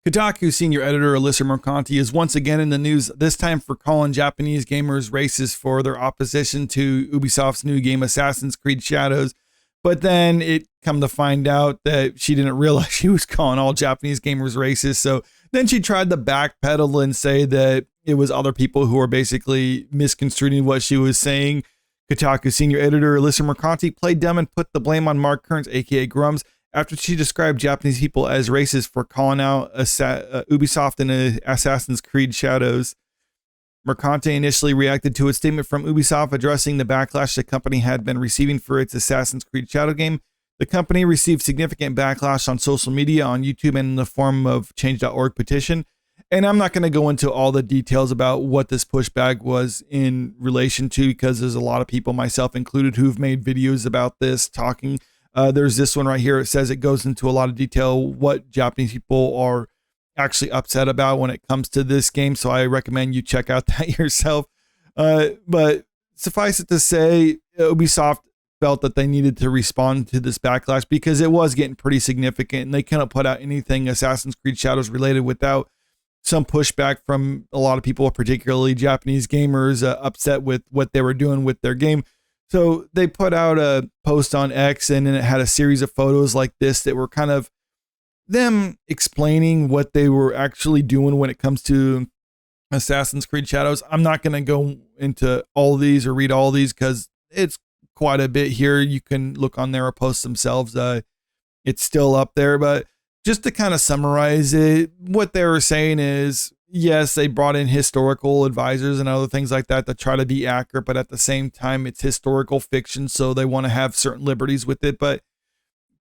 Kotaku senior editor Alyssa Mercante is once again in the news, this time for calling Japanese gamers racist for their opposition to Ubisoft's new game Assassin's Creed Shadows. But then it come to find out that she didn't realize she was calling all Japanese gamers racist. So then she tried to backpedal and say that it was other people who were basically misconstruing what she was saying. Kotaku senior editor Alyssa Mercante played dumb and put the blame on Mark Kearns, aka Grums, after she described Japanese people as racist for calling out Ubisoft in Assassin's Creed Shadows. Mercante initially reacted to a statement from Ubisoft addressing the backlash the company had been receiving for its Assassin's Creed Shadow game. The company received significant backlash on social media, on YouTube, and in the form of change.org petition. And I'm not going to go into all the details about what this pushback was in relation to, because there's a lot of people, myself included, who've made videos about this talking. There's this one right here. It says it goes into a lot of detail what Japanese people are actually upset about when it comes to this game. So I recommend you check out that yourself. But suffice it to say, Ubisoft felt that they needed to respond to this backlash because it was getting pretty significant, and they couldn't put out anything Assassin's Creed Shadows related without some pushback from a lot of people, particularly Japanese gamers, upset with what they were doing with their game. So they put out a post on X, and then it had a series of photos like this that were kind of them explaining what they were actually doing when it comes to Assassin's Creed Shadows. I'm not going to go into all these or read all these because it's quite a bit here. You can look on their posts themselves. It's still up there, but just to kind of summarize it, what they were saying is, yes, they brought in historical advisors and other things like that to try to be accurate, but at the same time, it's historical fiction, so they want to have certain liberties with it. But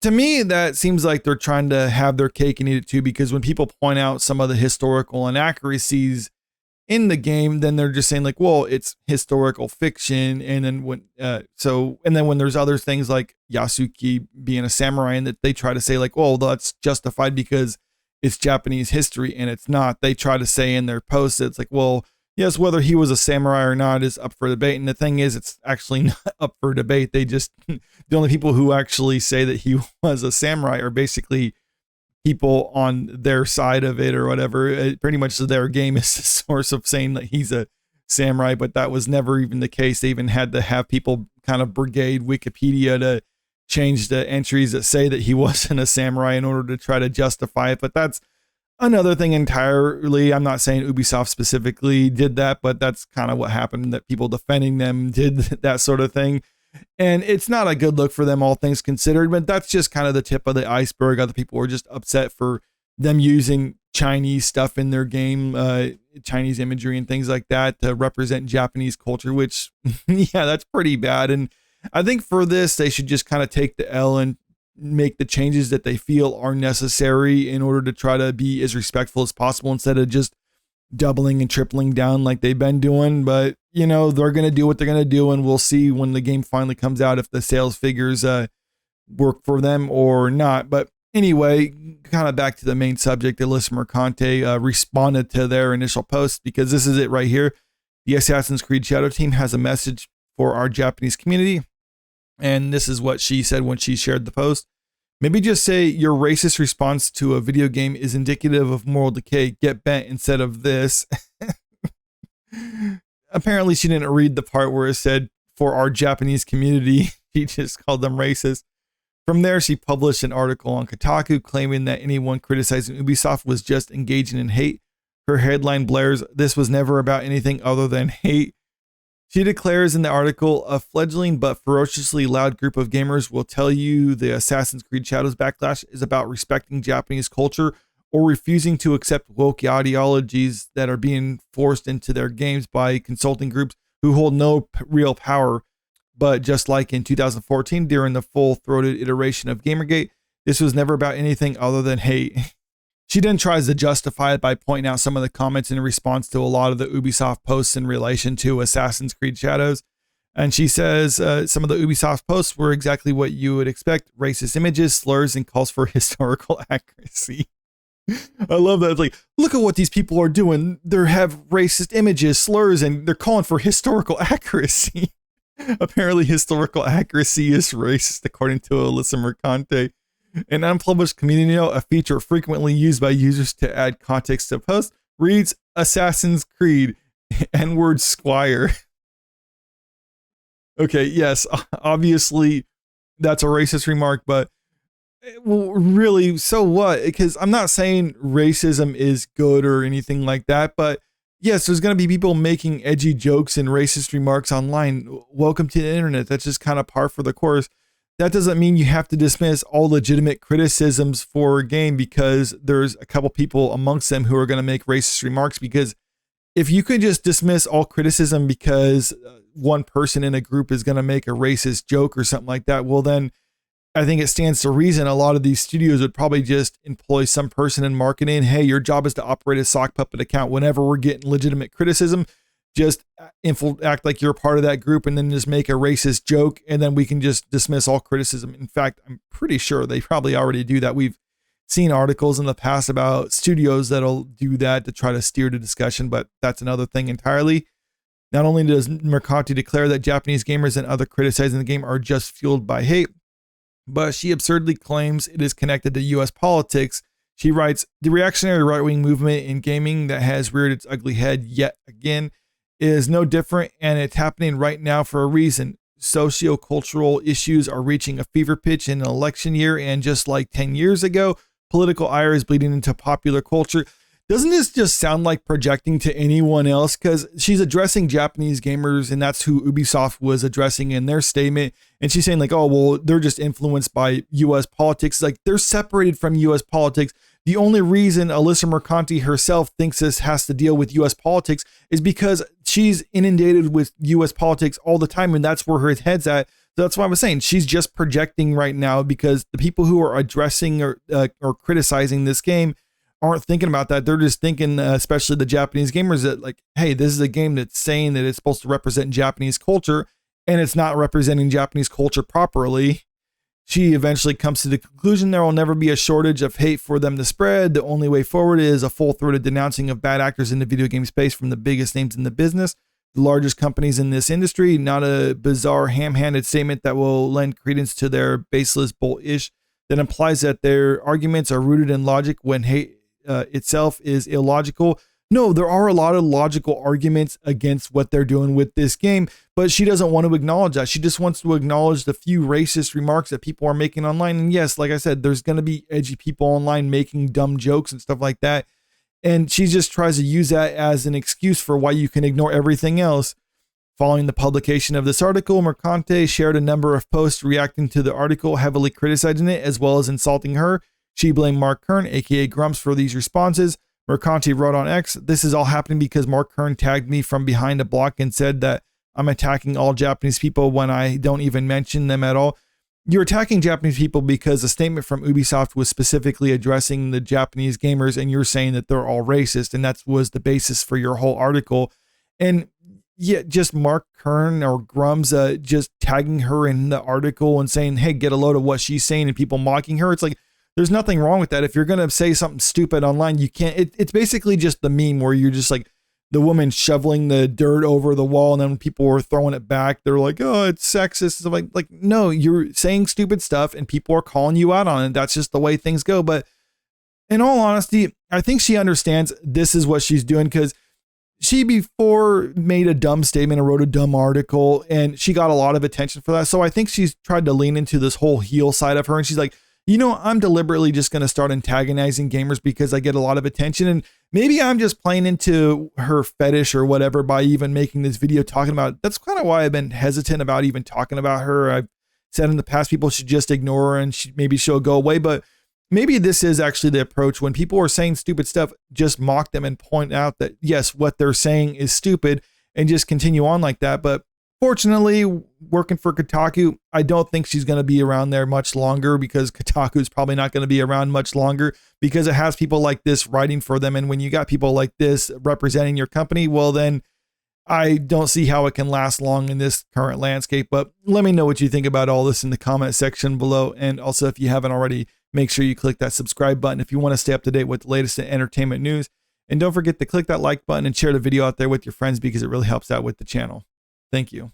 to me, that seems like they're trying to have their cake and eat it too, because when people point out some of the historical inaccuracies in the game, then they're just saying like, well, it's historical fiction. And then when there's other things like Yasuki being a samurai, and that they try to say like, well, that's justified because it's Japanese history, and it's not. They try to say in their posts, it's like, well, yes, whether he was a samurai or not is up for debate. And the thing is, it's actually not up for debate. They just, the only people who actually say that he was a samurai are basically people on their side of it or whatever. It pretty much their game is the source of saying that he's a samurai, but that was never even the case. They even had to have people kind of brigade Wikipedia to change the entries that say that he wasn't a samurai in order to try to justify it. But that's another thing entirely. I'm not saying Ubisoft specifically did that, but that's kind of what happened, that people defending them did that sort of thing. And it's not a good look for them, all things considered, but that's just kind of the tip of the iceberg. Other people were just upset for them using Chinese stuff in their game, Chinese imagery and things like that to represent Japanese culture, which, yeah, that's pretty bad. And I think for this, they should just kind of take the L and make the changes that they feel are necessary in order to try to be as respectful as possible, instead of just doubling and tripling down like they've been doing. But, you know, they're going to do what they're going to do, and we'll see when the game finally comes out if the sales figures work for them or not. But anyway, kind of back to the main subject, Alyssa Mercante responded to their initial post, because this is it right here. The Assassin's Creed Shadow team has a message for our Japanese community. And this is what she said when she shared the post. Maybe just say your racist response to a video game is indicative of moral decay. Get bent instead of this. Apparently she didn't read the part where it said for our Japanese community. She just called them racist. From there, she published an article on Kotaku claiming that anyone criticizing Ubisoft was just engaging in hate. Her headline blares, "This was never about anything other than hate." She declares in the article, a fledgling but ferociously loud group of gamers will tell you the Assassin's Creed Shadows backlash is about respecting Japanese culture or refusing to accept woke ideologies that are being forced into their games by consulting groups who hold no real power. But just like in 2014, during the full-throated iteration of Gamergate, this was never about anything other than hate. She then tries to justify it by pointing out some of the comments in response to a lot of the Ubisoft posts in relation to Assassin's Creed Shadows. And she says some of the Ubisoft posts were exactly what you would expect: racist images, slurs, and calls for historical accuracy. I love that. It's like, look at what these people are doing. They have racist images, slurs, and they're calling for historical accuracy. Apparently, historical accuracy is racist, according to Alyssa Mercante. An unpublished community note, a feature frequently used by users to add context to posts, reads Assassin's Creed, N-word Squire. Okay, yes, obviously that's a racist remark, but well, really, so what? Because I'm not saying racism is good or anything like that, but yes, there's going to be people making edgy jokes and racist remarks online. Welcome to the internet. That's just kind of par for the course. That doesn't mean you have to dismiss all legitimate criticisms for a game because there's a couple people amongst them who are going to make racist remarks. Because if you could just dismiss all criticism because one person in a group is going to make a racist joke or something like that, well, then I think it stands to reason a lot of these studios would probably just employ some person in marketing. Hey, your job is to operate a sock puppet account. Whenever we're getting legitimate criticism, just act like you're a part of that group and then just make a racist joke. And then we can just dismiss all criticism. In fact, I'm pretty sure they probably already do that. We've seen articles in the past about studios that'll do that to try to steer the discussion, but that's another thing entirely. Not only does Mercante declare that Japanese gamers and other criticizing the game are just fueled by hate, but she absurdly claims it is connected to U.S. politics. She writes, the reactionary right-wing movement in gaming that has reared its ugly head yet again is no different, and it's happening right now for a reason. Socio-cultural issues are reaching a fever pitch in an election year, and just like 10 years ago, political ire is bleeding into popular culture. Doesn't this just sound like projecting to anyone else? Because she's addressing Japanese gamers, and that's who Ubisoft was addressing in their statement. And she's saying like, oh, well, they're just influenced by U.S. politics. Like, they're separated from U.S. politics. The only reason Alyssa Mercante herself thinks this has to deal with U.S. politics is because she's inundated with U.S. politics all the time, and that's where her head's at. So that's why I was saying she's just projecting right now, because the people who are addressing or criticizing this game aren't thinking about that. They're just thinking, especially the Japanese gamers, that like, hey, this is a game that's saying that it's supposed to represent Japanese culture, and it's not representing Japanese culture properly. She eventually comes to the conclusion there will never be a shortage of hate for them to spread. The only way forward is a full-throated denouncing of bad actors in the video game space from the biggest names in the business, the largest companies in this industry, not a bizarre ham-handed statement that will lend credence to their baseless bull-ish that implies that their arguments are rooted in logic when hate itself is illogical. No, there are a lot of logical arguments against what they're doing with this game, but she doesn't want to acknowledge that. She just wants to acknowledge the few racist remarks that people are making online. And yes, like I said, there's going to be edgy people online making dumb jokes and stuff like that. And she just tries to use that as an excuse for why you can ignore everything else. Following the publication of this article, Mercante shared a number of posts reacting to the article, heavily criticizing it as well as insulting her. She blamed Mark Kern, aka Grumps, for these responses. Mercante wrote on X, this is all happening because Mark Kern tagged me from behind a block and said that I'm attacking all Japanese people when I don't even mention them at all. You're attacking Japanese people because a statement from Ubisoft was specifically addressing the Japanese gamers, and you're saying that they're all racist, and that was the basis for your whole article. And yeah, just Mark Kern or Grums just tagging her in the article and saying, hey, get a load of what she's saying, and people mocking her. It's like, there's nothing wrong with that. If you're going to say something stupid online, you can't. It's basically just the meme where you're just like the woman shoveling the dirt over the wall, and then when people are throwing it back, they're like, oh, it's sexist. It's like, no, you're saying stupid stuff and people are calling you out on it. That's just the way things go. But in all honesty, I think she understands this is what she's doing, because she before made a dumb statement and wrote a dumb article, and she got a lot of attention for that. So I think she's tried to lean into this whole heel side of her, and she's like, you know, I'm deliberately just going to start antagonizing gamers because I get a lot of attention, and maybe I'm just playing into her fetish or whatever by even making this video talking about it. That's kind of why I've been hesitant about even talking about her. I've said in the past people should just ignore her and maybe she'll go away, but maybe this is actually the approach. When people are saying stupid stuff, just mock them and point out that, yes, what they're saying is stupid, and just continue on like that. But fortunately, working for Kotaku, I don't think she's going to be around there much longer, because Kotaku is probably not going to be around much longer because it has people like this writing for them. And when you got people like this representing your company, well, then I don't see how it can last long in this current landscape. But let me know what you think about all this in the comment section below. And also, if you haven't already, make sure you click that subscribe button if you want to stay up to date with the latest entertainment news. And don't forget to click that like button and share the video out there with your friends, because it really helps out with the channel. Thank you.